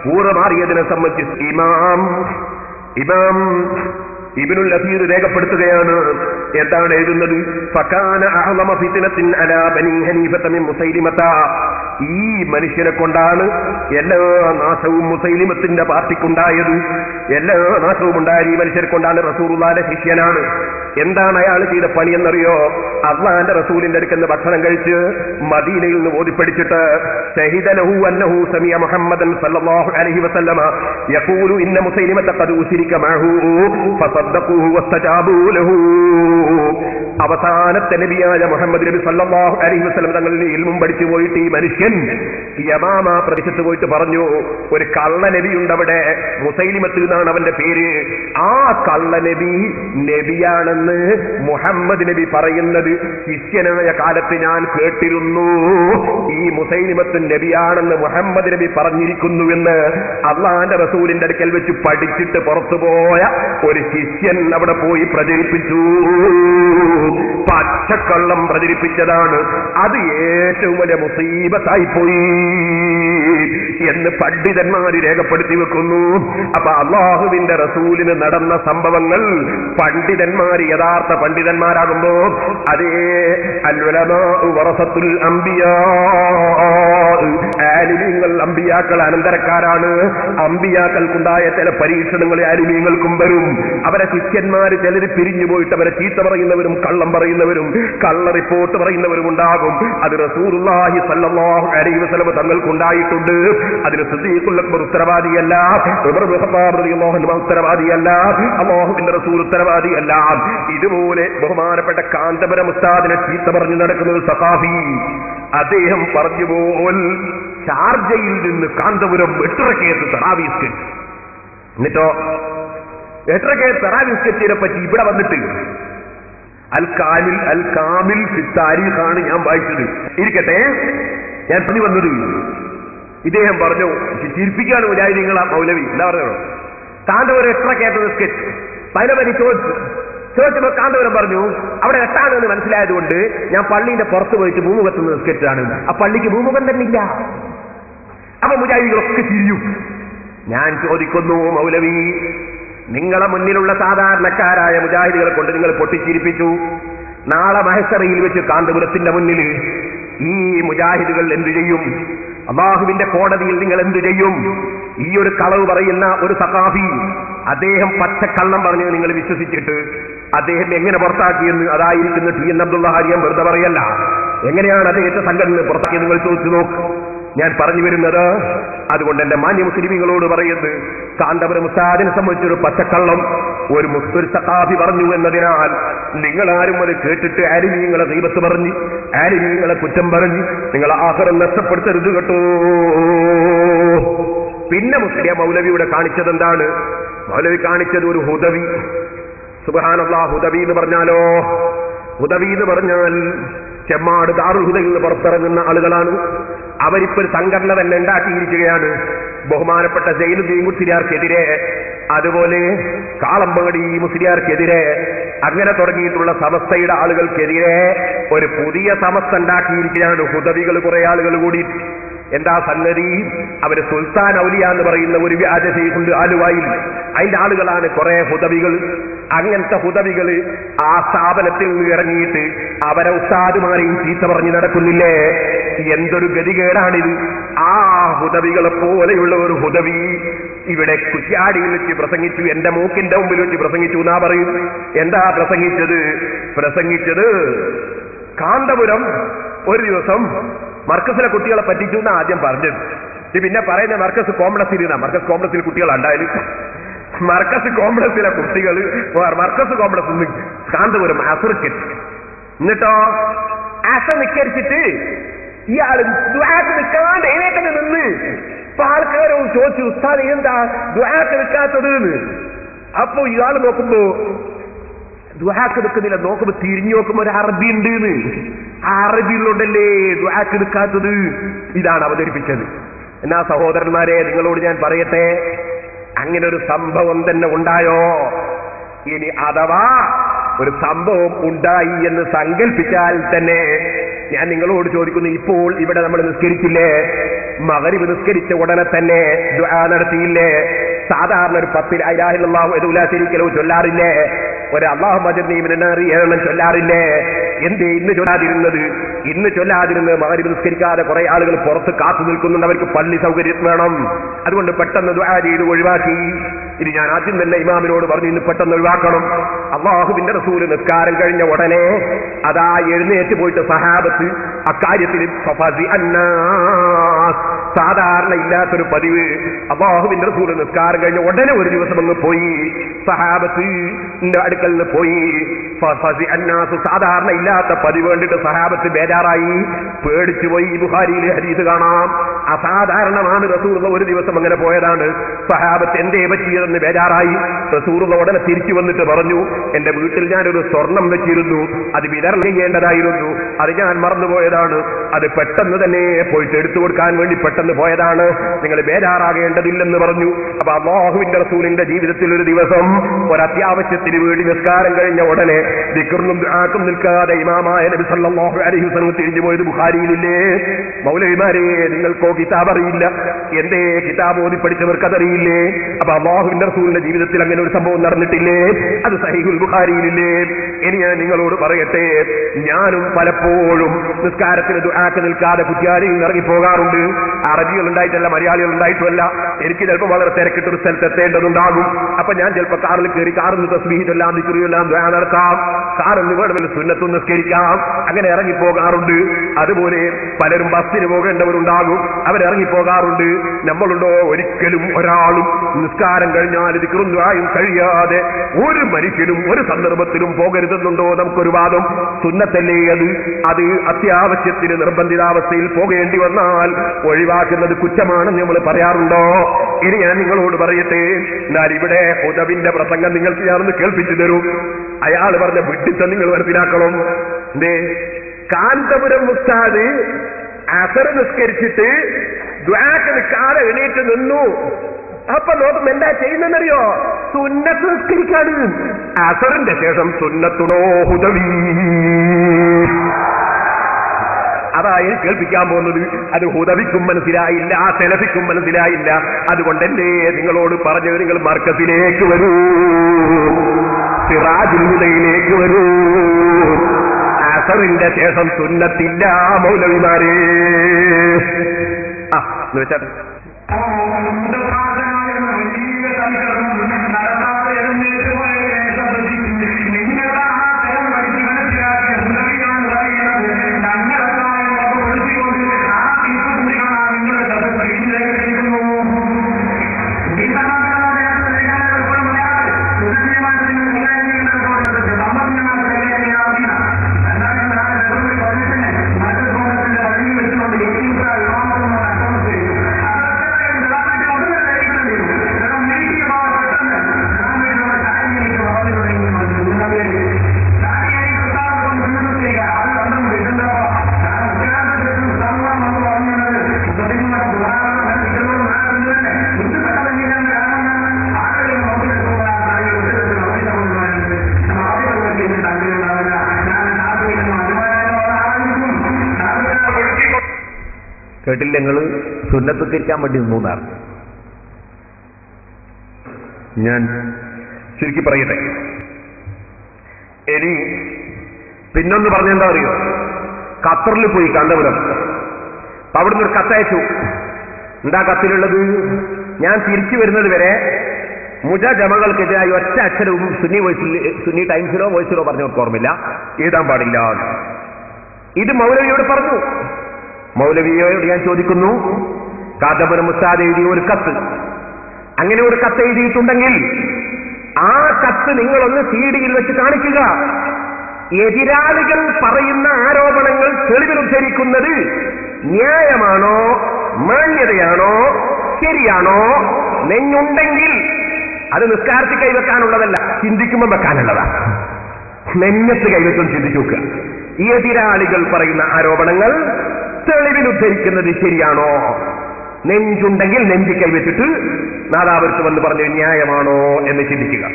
കൂറുമാറിയതിനെ സംബന്ധിച്ച് ഇമാം ഇബ്നുൽ അസീർ രേഖപ്പെടുത്തുകയാണ്. എന്താണ് എഴുതുന്നത്? ഫകാന അഅ്ളമ ഫിത്നത്തിൻ അലാ ബനി ഹനീഫത മിൻ മുസൈലിമത. ഈ മനുഷ്യനെ കൊണ്ടാണ് എല്ലാ നാശവും മുസൈലിമത്തിന്റെ പാർട്ടിക്കുണ്ടായത്. എല്ലാ നാശവും ഉണ്ടായ ഈ മനുഷ്യരെ കൊണ്ടാണ്. റസൂലുള്ളാഹിന്റെ ശിഷ്യനാണ്. എന്താണ് അയാൾ ചെയ്ത പണി എന്നറിയോ? അള്ളാന്റെ റസൂലിന്റെ അടുക്കൽ ഭക്ഷണം കഴിച്ച് മദീനയിൽ നിന്ന് ഓതിപ്പടിച്ചിട്ട് ശഹീദ ലഹു അന്നഹു സമിഅ മുഹമ്മദൻ സല്ലല്ലാഹു അലൈഹി വസല്ലമ യഖൂലു ഇന്ന മുസൈലിമത ഖദ് ഉശിരിക മഅഹു ഫസദ്ദഖൂഹു വസ്തജാബൂ ലഹു. അവസാനത്തെ നബിയായ മുഹമ്മദ് നബി സല്ലല്ലാഹു അലൈഹി വസല്ലം തങ്ങളിൽ ഇൽമും പഠിച്ചു പോയിട്ട് ഈ മനുഷ്യൻ യമാമ പ്രദേശത്ത് പോയിട്ട് പറഞ്ഞു, ഒരു കള്ള നബിയുണ്ട് അവിടെ, മുസൈലിമത്ത് എന്നാണ് അവന്റെ പേര്. ആ കള്ള നബി നബിയാണെന്ന് മുഹമ്മദ് നബി പറയുന്നത് ശിഷ്യനായ കാലത്ത് ഞാൻ കേട്ടിരുന്നു. ഈ മുസൈലിമത്ത് നബിയാണെന്ന് മുഹമ്മദ് നബി പറഞ്ഞിരിക്കുന്നുവെന്ന് അള്ളാന്റെ റസൂലിന്റെ അടുക്കൽ വെച്ച് പഠിച്ചിട്ട് പുറത്തുപോയ ഒരു ശിഷ്യൻ അവിടെ പോയി പ്രചരിപ്പിച്ചു. പച്ചക്കള്ളം പ്രചരിപ്പിച്ചതാണ്. അത് ഏറ്റവും വലിയ മുസീബത്തായിപ്പോയി എന്ന് പണ്ഡിതന്മാർ രേഖപ്പെടുത്തി വെക്കുന്നു. അപ്പൊ അള്ളാഹുവിന്റെ റസൂലിന് നടന്ന സംഭവങ്ങൾ പണ്ഡിതന്മാർ യഥാർത്ഥ പണ്ഡിതന്മാരാകുമ്പോ അതേ അൽഉലമാഉ വറസത്തുൽ അംബിയാ, ആലിമീങ്ങൾ അംബിയാക്കൾ അനന്തരക്കാരാണ്. അംബിയാക്കൾക്കുണ്ടായ ചില പരീക്ഷണങ്ങൾ ആലിമീങ്ങൾക്കും വരും. അവരെ ശിഷ്യന്മാർ ചിലർ പിരിഞ്ഞു പോയിട്ട് അവരെ ചീത്ത പറയുന്നവരും കള്ളം പറയുന്നവരും കള്ള റിപ്പോർട്ട് പറയുന്നവരും ഉണ്ടാകും. അത് റസൂലുള്ളാഹി സ്വല്ലല്ലാഹു അലൈഹി വസല്ലം തങ്ങൾക്കുണ്ടായിട്ടുണ്ട്. അതിന് സിദ്ദീഖുൽ അക്ബർ ഉത്തരവാദിയല്ല, ഉമർ ഇബ്നു ഖത്താബ് റളിയല്ലാഹു അൻഹു ഉത്തരവാദിയല്ല, അല്ലാഹുവിന്റെ റസൂൽ ഉത്തരവാദിയല്ല. ഇതുപോലെ ബഹുമാനപ്പെട്ട കാന്തപുരം ഉസ്താദിനെ ചീത്ത പറഞ്ഞു നടക്കുന്നത് സഖാഫി. അദ്ദേഹം പറഞ്ഞു പോൽ ഷാർജയിൽ നിന്ന് കാന്തപുരം 8 റക്അത്ത് തറാവീഹ് നിസ്കരിച്ചു. എന്നിട്ടോ 8 റക്അത്ത് തറാവീഹ് നിസ്കരിച്ചതിനെ പറ്റി ഇവിടെ വന്നിട്ട് അൽ കാമിൽ ഫി താരീഖാണ് ഞാൻ വായിച്ചത്. ഇരിക്കട്ടെ, ഞാൻ പറഞ്ഞു വന്നത് ഇദ്ദേഹം പറഞ്ഞു ചിരിപ്പിക്കാണ് മുജാഹിദീങ്ങളാ മൗലവി എന്താ പറഞ്ഞോ. കാന്തപുരം 8 റക്അത്ത് നിസ്കരിച്ചു. അതിനെപ്പറ്റി ചോദിച്ചപ്പോ കാന്തപുരം പറഞ്ഞു അവിടെ 8 എന്ന് മനസ്സിലായതുകൊണ്ട് ഞാൻ പള്ളിന്റെ പുറത്ത് പോയിട്ട് ഭൂമുഖത്ത് നിന്ന് നിസ്കരിച്ചതാണ്. ആ പള്ളിക്ക് ഭൂമുഖം തന്നെ ഇല്ല. അപ്പൊ മുജാഹിദീകളൊക്കെ ചിരിയും. ഞാൻ ചോദിക്കുന്നു, മൗലവി നിങ്ങളെ മുന്നിലുള്ള സാധാരണക്കാരായ മുജാഹിദുകളെ കൊണ്ട് നിങ്ങൾ പൊട്ടിച്ചിരിപ്പിച്ചു. നാളെ മഹ്ശറിൽ വെച്ച് കാന്തപുരത്തിന്റെ മുന്നിൽ ഈ മുജാഹിദുകൾ എന്തു ചെയ്യും? അല്ലാഹുവിന്റെ കോടതിയിൽ നിങ്ങൾ എന്തു ചെയ്യും? ഈ ഒരു കളവ് പറയുന്ന ഒരു സഖാഫി, അദ്ദേഹം പച്ചക്കള്ളം പറഞ്ഞു നിങ്ങൾ വിശ്വസിച്ചിട്ട് അദ്ദേഹം എങ്ങനെ പുറത്താക്കിയെന്ന് അതായിരിക്കുന്ന ടി എൻ അബ്ദുള്ള ഹാരിയം വെറുതെ പറയല്ല. എങ്ങനെയാണ് അദ്ദേഹത്തെ സംഘടന പുറത്താക്കിയത് നിങ്ങൾ ചോദിച്ചു നോക്ക്. ഞാൻ പറഞ്ഞു വരുന്നത് അതുകൊണ്ട് എന്റെ മാന്യ മുസ്ലിമീങ്ങളോട് പറയുന്നത്, കാന്തപുരം ഉസ്താദിനെ സംബന്ധിച്ചൊരു പച്ചക്കള്ളം ഒരു സഖാഫി പറഞ്ഞു എന്നതിനാൽ നിങ്ങളാരും അത് കേട്ടിട്ട് ആലിമീങ്ങളെ ദൈവത്ത് പറഞ്ഞ് ആലിമീങ്ങളെ കുറ്റം പറഞ്ഞ് നിങ്ങൾ ആഖിറം നഷ്ടപ്പെടുത്തരുത് കേട്ടോ. പിന്നെ മുസ്ലിം മൗലവിയുടെ കാണിച്ചത് എന്താണ്? മൗലവി കാണിച്ചത് ഒരു ഹുദവി. സുബ്ഹാനല്ലാഹ്, ഹുദവി എന്ന് പറഞ്ഞാലോ, ഹുദവി എന്ന് പറഞ്ഞാൽ ചെമ്മാട് ദാറുൽ ഹുദയിൽ നിന്ന് പുറത്തിറങ്ങുന്ന ആളുകളാണ്. അവരിപ്പോൾ ഒരു സംഘടന തന്നെ ഉണ്ടാക്കിയിരിക്കുകയാണ്. ബഹുമാനപ്പെട്ട സൈനുദ്ദീൻ മുസ്ലിയാർക്കെതിരെ, അതുപോലെ കാളമ്പടി മുസ്ലിയാർക്കെതിരെ, അങ്ങനെ തുടങ്ങിയിട്ടുള്ള സമസ്തയുടെ ആളുകൾക്കെതിരെ ഒരു പുതിയ സമസ്ത ഉണ്ടാക്കിയിരിക്കുകയാണ് ഹുദവികൾ. കുറെ ആളുകൾ കൂടി എന്താ സംഗതി? അവര് സുൽത്താൻ ഔലിയ എന്ന് പറയുന്ന ഒരു വ്യാജ ശൈഖുണ്ട് ആലുവായിൽ. അതിന്റെ ആളുകളാണ് കുറെ ഹുദവികൾ. അങ്ങനത്തെ ഹുദവികൾ ആ സ്ഥാപനത്തിൽ നിന്ന് ഇറങ്ങിയിട്ട് അവരെ ഉസ്താദുമാരെയും ചീത്ത പറഞ്ഞു നടക്കുന്നില്ലേ? എന്തൊരു ഗതികേടാണിത്! ആ ഹുദവികളെ പോലെയുള്ള ഒരു ഹുദവി ഇവിടെ കുറ്റ്യാടിയിൽ വെച്ച് പ്രസംഗിച്ചു, എന്റെ മൂക്കിന്റെ മുമ്പിൽ വെച്ച് പ്രസംഗിച്ചു എന്നാ പറയും. എന്താ പ്രസംഗിച്ചത് കാന്തപുരം ഒരു ദിവസം മർക്കസിലെ കുട്ടികളെ പറ്റിച്ചു എന്നാ ആദ്യം പറഞ്ഞത്. പിന്നെ പറയുന്ന മർക്കസ് കോംപ്ലക്സിൽ കുട്ടികളുണ്ടായാലും മർക്കസ് കോംപ്ലക്സിലെ കുട്ടികൾ മർക്കസ് കോംപ്ലക്സിൽ നിന്ന് കാന്തപുരം അസർക്കെത്തി. എന്നിട്ടോ അസർ നിക്കരിച്ചിട്ട് ഇയാൾ ദുആക്ക് നിൽക്കാണ്ട് എഴുന്നേറ്റ് നിന്ന് ആൾക്കാരും ചോദിച്ചു, ഉസ്താദ് എന്താ ദുആക്ക് നിൽക്കാത്തത് എന്ന്. അപ്പൊ ഇയാൾ നോക്കുമ്പോ ദുആക്ക് നിൽക്കുന്നില്ല. നോക്കുമ്പോ തിരിഞ്ഞു നോക്കുമ്പോ ഒരു അറബി ഉണ്ട് എന്ന്. ആ അറബിയിലുണ്ടല്ലേ ദുആക്ക് നിൽക്കാത്തത്. ഇതാണ് അവതരിപ്പിച്ചത്. എന്നാ സഹോദരന്മാരെ, നിങ്ങളോട് ഞാൻ പറയട്ടെ, അങ്ങനെ ഒരു സംഭവം തന്നെ ഉണ്ടായോ? ഇനി അഥവാ ഒരു സംഭവം ഉണ്ടായി എന്ന് സങ്കല്പിച്ചാൽ തന്നെ ഞാൻ നിങ്ങളോട് ചോദിക്കുന്നു, ഇപ്പോൾ ഇവിടെ നമ്മൾ നിസ്കരിച്ചില്ലേ? മഗ്രിബ് നിസ്കരിച്ച ഉടനെ തന്നെ ദുആ നടത്തിയില്ലേ? സാധാരണ ഒരു 10 ലാ ഇലാഹ ഇല്ലല്ലാഹു വഹ്ദഹു ലാ ശരീക ലഹു ചൊല്ലാറില്ലേ? ഒരു അല്ലാഹുമ്മ അജ്ർനീ മിനൻ നാരി 7 ചൊല്ലാറില്ലേ? എന്തേ ഇന്ന് ചൊല്ലാതിരുന്നത്? ഇന്ന് ചൊല്ലാതിരുന്നത് മഗ്രിബ് നിസ്കരിക്കാതെ കുറെ ആളുകൾ പുറത്ത് കാത്തു നിൽക്കുന്നുണ്ട്. അവർക്ക് പള്ളി സൗകര്യം വേണം. അതുകൊണ്ട് പെട്ടെന്ന് ദുആ ചെയ്ത് ഒഴിവാക്കി. ഇനി ഞാൻ ആദ്യം തന്നെ ഇമാമിനോട് പറഞ്ഞു, ഇന്ന് പെട്ടെന്ന് ഒഴിവാക്കണം. അല്ലാഹുവിന്റെ റസൂൽ നിസ്കാരം കഴിഞ്ഞ ഉടനെ അതാ എഴുന്നേറ്റ് പോയിട്ട് സഹാബത്ത് അക്കാര്യത്തിൽ സാധാരണ ഇല്ലാത്തൊരു പതിവ്. അല്ലാഹുവിന്റെ റസൂൽ നിസ്കാരം കഴിഞ്ഞ ഉടനെ ഒരു ദിവസം അങ്ങ് പോയി, സഹാബത്തിന്റെ അടുക്കൽ നിന്ന് പോയി. സാധാരണ ഇല്ലാത്ത പതിവ് കണ്ടിട്ട് സഹാബത്ത് ബേജാറായി, പേടിച്ചുപോയി. ബുഖാരിയിലെ ഹദീസ് കാണാം. അസാധാരണമാണ്. റസൂലുള്ള ഒരു ദിവസം അങ്ങനെ പോയതാണ്. സഹാബത്ത് എന്തേ പറ്റിയതെന്ന് ബേജാറായി. റസൂലുള്ള ഉടനെ തിരിച്ചു വന്നിട്ട് പറഞ്ഞു, എന്റെ വീട്ടിൽ ഞാനൊരു സ്വർണം വെച്ചിരുന്നു, അത് വിതരണം ചെയ്യേണ്ടതായിരുന്നു, അത് ഞാൻ മറന്നുപോയതാണ്. അത് പെട്ടെന്ന് തന്നെ പോയിട്ട് എടുത്തു കൊടുക്കാൻ വേണ്ടി പെട്ടെന്ന് പോയതാണ്, നിങ്ങൾ ബേജാറാകേണ്ടതില്ലെന്ന് പറഞ്ഞു. അപ്പൊ അല്ലാഹുവിന്റെ റസൂലിന്റെ ജീവിതത്തിൽ ഒരു ദിവസം ഒരത്യാവശ്യത്തിന് വേണ്ടി നിസ്കാരം കഴിഞ്ഞ ഉടനെ ദിക്റിനും ദുആക്കും നിൽക്കാതെ ഇമാമായ നബി സല്ലല്ലാഹു അലൈഹി വസല്ലം തിരിഞ്ഞു പോയത് ബുഖാരിയിലില്ലേ? മൗലവിമാരെ, നിങ്ങൾക്കോ കിതാബ് അറിയില്ല, എന്തേ കിതാബ് ഓതി പഠിച്ചവർക്ക് അതറിയില്ലേ? അപ്പൊ അല്ലാഹുവിന്റെ റസൂലിന്റെ ജീവിതത്തിൽ അങ്ങനെ ഒരു സംഭവം നടന്നിട്ടില്ലേ? അത് സഹീഹുൽ ബുഖാരിയിലില്ലേ? ഇനി ഞാൻ നിങ്ങളോട് പറയട്ടെ, ഞാനും പലപ്പോഴും നിസ്കാരത്തിന് ദുആക്ക് നിൽക്കാതെ കുറ്റ്യാടിയിൽ നിന്ന് ഇറങ്ങിപ്പോകാറുണ്ട്. അറബികൾ ഉണ്ടായിട്ടല്ല, മലയാളികൾ ഉണ്ടായിട്ടുമല്ല. എനിക്ക് ചിലപ്പോൾ വളരെ തിരക്കിട്ടൊരു സ്ഥലത്ത് എത്തേണ്ടതുണ്ടാകും. അപ്പൊ ഞാൻ ചിലപ്പോൾ കാറിൽ കയറി കാറിന് തസ്ബീഹ് ചൊല്ലാം, ദിക്റ് ചൊല്ലാം, ദുആ നടത്താം, കാറിന് വേണമെങ്കിൽ സുന്നത്തും നിസ്കരിക്കാം, അങ്ങനെ ഇറങ്ങിപ്പോകാറുണ്ട്. അതുപോലെ പലരും ബസ്സിന് പോകേണ്ടവരുണ്ടാകും, അവരിറങ്ങിപ്പോകാറുണ്ട്. നമ്മളുണ്ടോ? ഒരിക്കലും ഒരാളും നിസ്കാരം കഴിഞ്ഞാൽ ദിക്റും ദുആയും കഴിയാതെ ഒരു മനുഷ്യനും ഒരു സന്ദർഭത്തിലും പോകരുതെന്നുണ്ടോ? നമുക്കൊരു വാദം. സുന്നത്തല്ലേ അത് അത്യാവശ്യത്തിന് നിർബന്ധിതാവസ്ഥയിൽ പോകേണ്ടി വന്നാൽ ഒഴിവാക്കുന്നത് കുറ്റമാണെന്ന് നമ്മൾ പറയാറുണ്ടോ? ഇനി ഞാൻ നിങ്ങളോട് പറയട്ടെ, എന്നാൽ ഇവിടെ ഹുദവിന്റെ പ്രസംഗം നിങ്ങൾക്ക് ഞാനൊന്ന് കേൾപ്പിച്ചു തരും. അയാൾ പറഞ്ഞ വിഡിത്തം നിങ്ങൾ മനസ്സിലാക്കണം. എന്തേ? കാന്തപുരം ഉസ്താദ് അസർ നിസ്കരിച്ചിട്ട് ദുആക്ക് നിൽക്കാതെ എണീറ്റ് നിന്നു. അപ്പൊ നോക്കും എന്താ ചെയ്യുന്നറിയോ? സുന്നത്ത് നിസ്കരിക്കാണ്. അസറിന്റെ ശേഷം സുന്നത്തുടോ ഹുദവി, അതായി കേൾപ്പിക്കാൻ പോകുന്നത്. അത് ഹുദവിക്കും മനസ്സിലായില്ല, സെലഫിക്കും മനസ്സിലായില്ല. അതുകൊണ്ടല്ലേ നിങ്ങളോട് പറഞ്ഞത്, നിങ്ങൾ മർക്കസിലേക്ക് വരൂ, സിറാജുൽ ഹുദയിലേക്ക് വരൂ. അസറിന്റെ ശേഷം സുന്നത്തില്ല മൗലവിമാരെ. എന്ന് വെച്ചാൽ കേട്ടില്ല, നിങ്ങൾ സുന്നത്ത് തിരിക്കാൻ വേണ്ടി നിന്നൂന്നാണ്. ഞാൻ ചുരുക്കി പറയട്ടെ. ഇനി പിന്നൊന്ന് പറഞ്ഞെന്താ അറിയോ? ഖത്തറിൽ പോയി, കാന്തപുരം. അവിടുന്ന് ഒരു കത്തയച്ചു. എന്താ കത്തിലുള്ളത്? ഞാൻ തിരിച്ചു വരുന്നത് വരെ മുജാജമകൾക്കെതിരായി ഒറ്റ അക്ഷരവും സുന്നി ടൈംസിലോ വോയിസിലോ പറഞ്ഞവർക്ക് ഓർമ്മയില്ല, എഴുതാൻ പാടില്ല. ഇത് മൗലവിയോട് പറഞ്ഞു. മൗലവിയോട് ഞാൻ ചോദിക്കുന്നു, കാന്തപുരം ഉസ്താദ് എഴുതിയ ഒരു കത്ത്, അങ്ങനെ ഒരു കത്ത് എഴുതിയിട്ടുണ്ടെങ്കിൽ ആ കത്ത് നിങ്ങളൊന്ന് CD-യിൽ വെച്ച് കാണിക്കുക. എതിരാളികൾ പറയുന്ന ആരോപണങ്ങൾ തെളിവിൽ ഉദ്ധരിക്കുന്നത് ന്യായമാണോ, മാന്യതയാണോ, ശരിയാണോ? നെഞ്ഞുണ്ടെങ്കിൽ അത് നിസ്കാരത്തിൽ കൈവെക്കാനുള്ളതല്ല, ചിന്തിക്കുമ്പോൾ വെക്കാനുള്ളതാണ്. നെഞ്ഞത്ത് കൈവെച്ചും ചിന്തിച്ചു നോക്കുക. എതിരാളികൾ പറയുന്ന ആരോപണങ്ങൾ തെളിവിൽ ഉദ്ധരിക്കുന്നത് ശരിയാണോ? നെഞ്ചുണ്ടെങ്കിൽ നെഞ്ചി കൈവച്ചിട്ട് നാദാപുരത്ത് വന്ന് പറഞ്ഞത് ന്യായമാണോ എന്ന് ചിന്തിക്കുക.